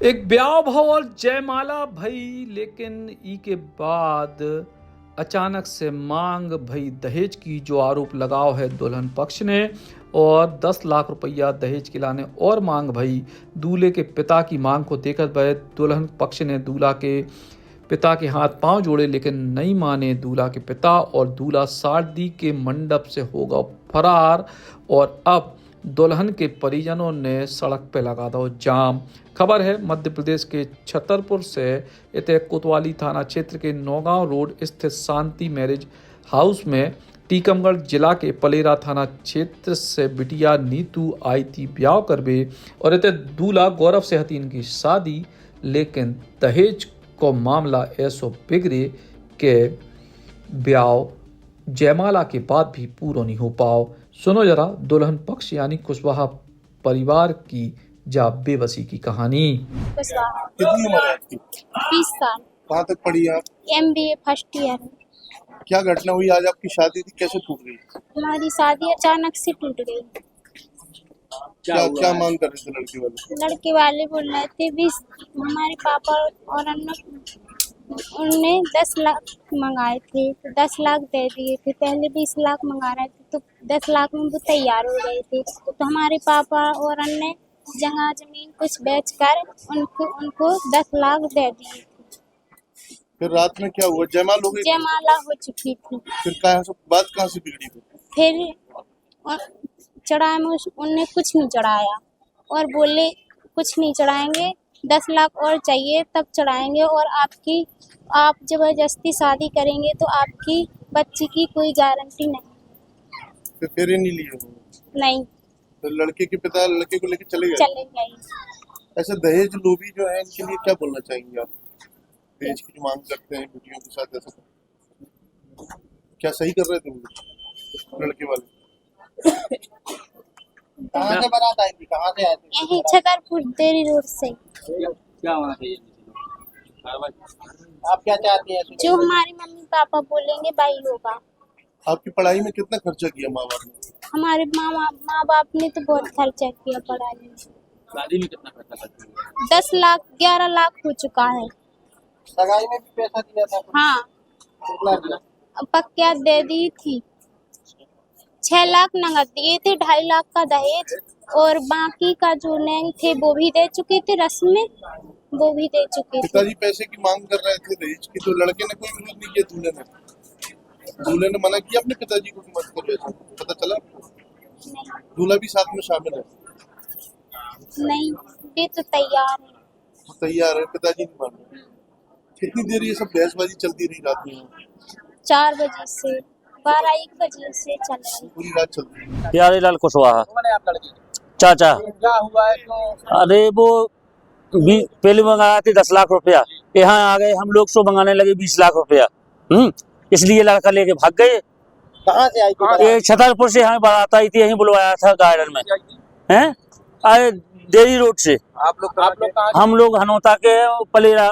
एक ब्याह भाव और जयमाला भई, लेकिन ई के बाद अचानक से मांग भई दहेज की, जो आरोप लगाव है दुल्हन पक्ष ने। और 10 लाख रुपया दहेज के लाने और मांग भई। दूल्हे के पिता की मांग को देखकर वह दुल्हन पक्ष ने दूल्हा के पिता के हाथ पांव जोड़े, लेकिन नहीं माने दूल्हा के पिता। और दूल्हा शादी के मंडप से होगा फरार। और अब दुल्हन के परिजनों ने सड़क पे लगा दो जाम। खबर है मध्य प्रदेश के छतरपुर से। इतने कोतवाली थाना क्षेत्र के नौगांव रोड स्थित शांति मैरिज हाउस में टीकमगढ़ जिला के पलेरा थाना क्षेत्र से बिटिया नीतू आई थी ब्याह करबे। और इतने दूल्हा गौरव से हती इनकी शादी, लेकिन दहेज को मामला ऐसो बिगड़े के ब्याह जयमाला के बाद भी पूरा नहीं हो पाओ। सुनो जरा दुल्हन पक्ष यानी कुशवाहा परिवार की जा बेबसी की कहानी। कितनी उम्र है आपकी? 20 साल। कहाँ तक पढ़ी आप? MBA फर्स्ट ईयर में। क्या घटना हुई आज? आपकी शादी थी, कैसे टूट गई? हमारी शादी अचानक से टूट गई। क्या मांग कर रहे थे लड़की वाले? लड़के वाले बोल रहे थे 20, हमारे पापा और उनने 10 लाख मंगाए थे, तो 10 लाख दे दिए थे। पहले 20 लाख मंगा रहे थे, तो 10 लाख में वो तैयार हो गए थे। तो हमारे पापा और अन्य जगह जमीन कुछ बेचकर उनको 10 लाख दे दिए। फिर रात में क्या हुआ? जयमाल हो गई? जयमाला हो चुकी थी। फिर बात कहाँ से बिगड़ी? फिर चढ़ाए में उनने कुछ नहीं चढ़ाया और बोले कुछ नहीं चढ़ाएंगे, 10 लाख और चाहिए तब चढ़ाएंगे। और आप जबरदस्ती शादी करेंगे तो आपकी बच्ची की कोई गारंटी नहीं। फिर ये नहीं लिए? नहीं। तो लड़के के पिता लड़के को लेकर चले गए। ऐसे दहेज लोभी जो है, इनके लिए क्या बोलना चाहेंगे आप? दहेज की जो मांग करते हैं बेटियों के साथ, ऐसा क्या सही कर रहे थे वो लड़के वाले? कहाँ से बारात आई थी? कहाँ से आई थी? यही छतरपुर देरी रोड से। क्या होना चाहिए? आप क्या चाहती हैं? जो हमारी मम्मी पापा बोलेंगे वही होगा। आपकी पढ़ाई में कितना खर्चा किया माँ बाप ने? हमारे माँ बाप ने तो बहुत खर्चा किया पढ़ाई में। शादी में कितना खर्चा करती है? 10 लाख 11 लाख हो चुका है। सगाई में भी पैसा दिया था? हाँ, पक्का दे दी थी। 6 लाख नगद दिए थे, 2.5 लाख का दहेज और बाकी का जो नैंग थे वो भी दे चुके थे, रस्म में वो भी दे चुके थे। पिताजी पैसे की मांग कर रहे थे दहेज की, तो लड़के ने कोई विरोध नहीं किया? दूल्हे ने मना किया अपने पिताजी को कि मत करो ऐसा? पता चला? दूल्हा भी साथ में शामिल है? नहीं, ये तो तैयार है। तो तैयार है, पिताजी नहीं मान रहे। कितनी देर ये सब बहसबाजी चलती रही रात में? 4 बजे से 12-1 बजे से चल रही। पूरी रात चलती रही? प्यारेलाल कुशवाहा आप लड़की चाचा। क्या हुआ है? तो अरे वो पहले मंगाया थे 10 लाख रुपया, यहाँ आ गए हम लोग सो मंगाने लगे 20 लाख रुपया। इसलिए लड़का लेके भाग गए। कहाँ से आई थी? ये छतरपुर से हमें बारात आई थी, यहीं बुलवाया था गार्डन में। हैं आए देरी रोड से। आप लोग हम लोग हनौता के पलेरा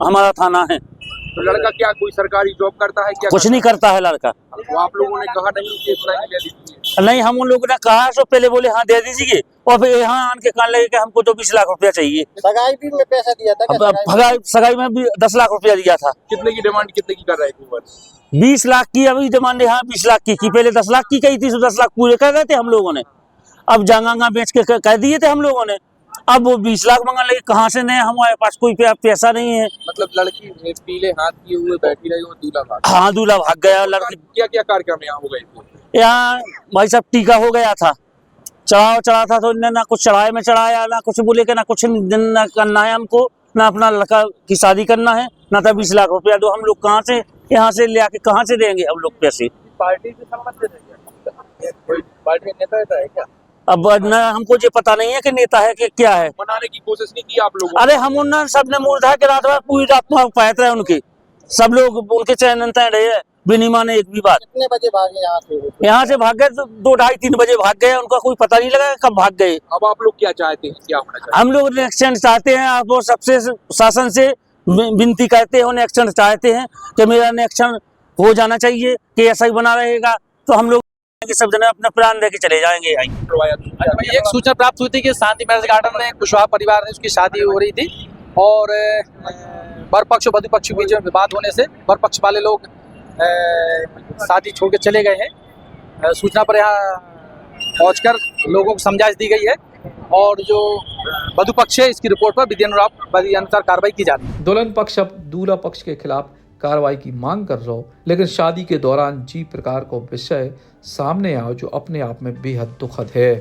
हमारा थाना है। तो लड़का क्या कोई सरकारी जॉब करता है? क्या कुछ नहीं करता है लड़का। तो आप लोगों ने कहा नहीं कि इतना ही दे दीजिए? नहीं, हम उन लोगों ने कहा तो पहले बोले हाँ दे दीजिए, और फिर यहाँ आन के कहने लगे कि हमको तो 20 लाख रुपया चाहिए। सगाई भी में पैसा दिया था? सगाई में भी 10 लाख रुपया दिया था। कितने की डिमांड कितने की कर रहे थे? 20 लाख की अभी डिमांड है। हाँ 20 लाख की पहले 10 लाख की कही थी, तो 10 लाख पूरे कर रहे थे हम लोगों ने। अब जंगा बेच के कह दिए थे हम लोगों ने। अब वो 20 लाख मंगा लगे, कहाँ से नहीं, हमारे पास कोई पैसा नहीं है। मतलब लड़की पीले हाथ किए हुए बैठी रही और दूल्हा भाग? हाँ दूल्हा भाग गया। लड़की क्या क्या कार्यक्रम यहाँ हो गए थे? यहाँ भाई साहब टीका हो गया था, चढ़ा था, तो इन्हें ना कुछ चढ़ाए में चढ़ाया, ना कुछ बोले के ना कुछ ना करना है हमको, ना अपना लड़का की शादी करना है, ना था 20 लाख रुपया। तो हम लोग कहाँ से यहाँ से ले आके कहाँ से देंगे हम लोग पैसे? पार्टी से संबंधित है क्या? कोई पार्टी नेता है क्या? अब न हमको ये पता नहीं है कि नेता है कि क्या है। मनाने की कोशिश नहीं की आप लोगों? अरे हम उन सबने मूर्धा के रात में पूरी रात में पैत रहे उनके, सब लोग उनके चैन तय रहे है, बिनी माने एक भी बात। कितने बजे भागे यहाँ से? यहाँ से भाग गए तो 2, 2:30, 3 बजे भाग गए, उनका कोई पता नहीं लगा कब भाग गए। अब आप लोग क्या चाहते हैं? क्या होना चाहिए? हम लोग एक्शन चाहते हैं, आप वो सबसे शासन से विनती करते हैं, एक्शन चाहते हैं कि मेरा एक्शन हो जाना चाहिए कि ऐसा ही बना रहेगा तो हम लोग सब जने अपना प्राण देके चले जाएंगे। एक सूचना प्राप्त हुई थी कि शांति मैरिज गार्डन में कुशवाहा परिवार ने उसकी शादी हो रही थी, और वर पक्ष और वधु पक्ष के बीच में विवाद होने से वर पक्ष वाले लोग शादी छोड़ के चले गए हैं। सूचना पर यहाँ पहुंचकर लोगों को समझाइश दी गई है और जो वधु पक्ष है इसकी रिपोर्ट पर विधि अनुसार कार्रवाई की जा रही है। दुल्हन पक्ष अब दूल्हा पक्ष के खिलाफ कार्रवाई की मांग कर रहा हो, लेकिन शादी के दौरान जी प्रकार का विषय सामने आओ जो अपने आप में बेहद दुखद है।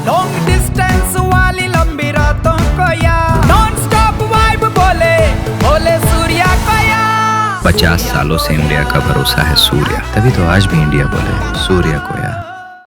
लॉन्ग डिस्टेंस वाली लंबी रातों को या नॉन स्टॉप वाइब बोले बोले सूर्या को या 50 सालों से इंडिया का भरोसा है सूर्या, तभी तो आज भी इंडिया बोले सूर्या को यार।